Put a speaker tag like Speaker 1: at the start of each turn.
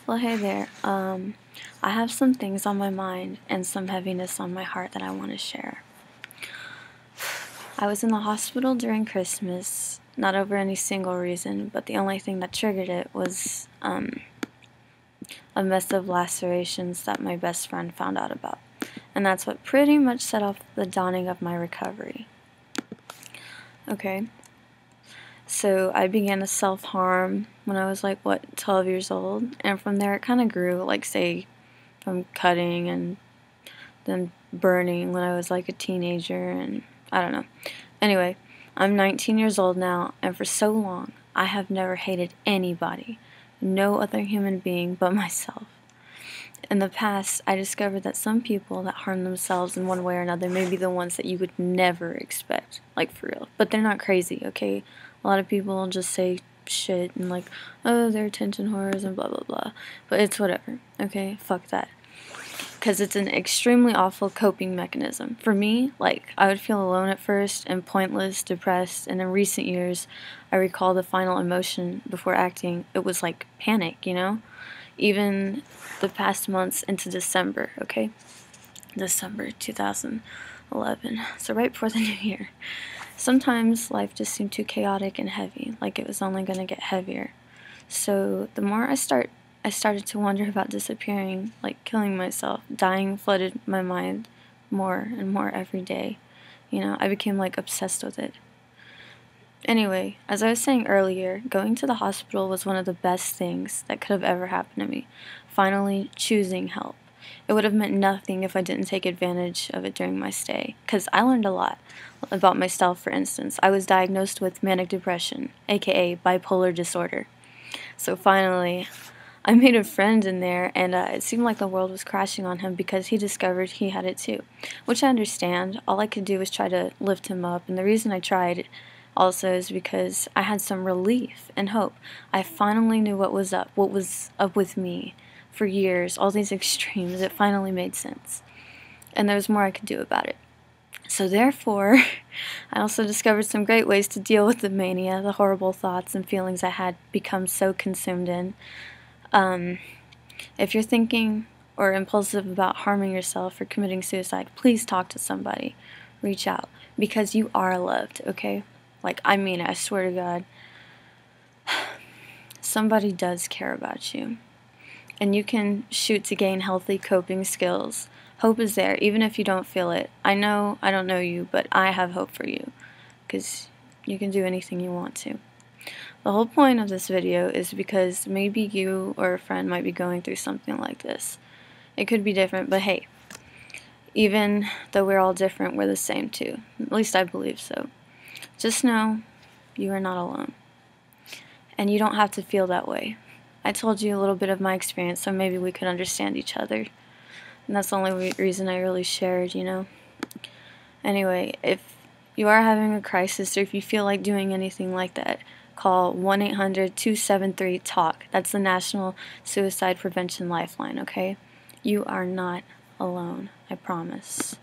Speaker 1: Well, hey there. I have some things on my mind and some heaviness on my heart that I want to share. I was in the hospital during Christmas, not over any single reason, but the only thing that triggered it was a mess of lacerations that my best friend found out about. And that's what pretty much set off the dawning of my recovery. Okay. So I began to self-harm when I was 12 years old, and from there it kind of grew, say, from cutting and then burning when I was a teenager, and I don't know. Anyway, I'm 19 years old now, and for so long, I have never hated anybody, no other human being but myself. In the past, I discovered that some people that harm themselves in one way or another may be the ones that you would never expect, for real. But they're not crazy, okay? A lot of people just say shit and oh, they're attention whores and blah blah blah. But it's whatever, okay? Fuck that. Because it's an extremely awful coping mechanism. For me, I would feel alone at first and pointless, depressed, and in recent years, I recall the final emotion before acting. It was panic, you know? Even the past months into December, okay? December 2011, so right before the new year. Sometimes life just seemed too chaotic and heavy, like it was only going to get heavier. So the more I started to wonder about disappearing, killing myself. Dying flooded my mind more and more every day. You know, I became obsessed with it. Anyway, as I was saying earlier, going to the hospital was one of the best things that could have ever happened to me. Finally choosing help. It would have meant nothing if I didn't take advantage of it during my stay, because I learned a lot about myself. For instance, I was diagnosed with manic depression, aka bipolar disorder. So finally, I made a friend in there, and it seemed like the world was crashing on him because he discovered he had it too, which I understand. All I could do was try to lift him up, and the reason I tried also is because I had some relief and hope. I finally knew what was up with me. For years, all these extremes, it finally made sense. And there was more I could do about it. So therefore, I also discovered some great ways to deal with the mania, the horrible thoughts and feelings I had become so consumed in. If you're thinking or impulsive about harming yourself or committing suicide, please talk to somebody. Reach out, because you are loved, okay? I mean it, I swear to God. Somebody does care about you. And you can shoot to gain healthy coping skills. Hope is there, even if you don't feel it. I know I don't know you, but I have hope for you, because you can do anything you want to. The whole point of this video is because maybe you or a friend might be going through something like this. It could be different, but hey, even though we're all different, we're the same too. At least I believe so. Just know you are not alone. And you don't have to feel that way. I told you a little bit of my experience, so maybe we could understand each other. And that's the only reason I really shared, you know? Anyway, if you are having a crisis, or if you feel like doing anything like that, call 1-800-273-TALK. That's the National Suicide Prevention Lifeline, okay? You are not alone, I promise.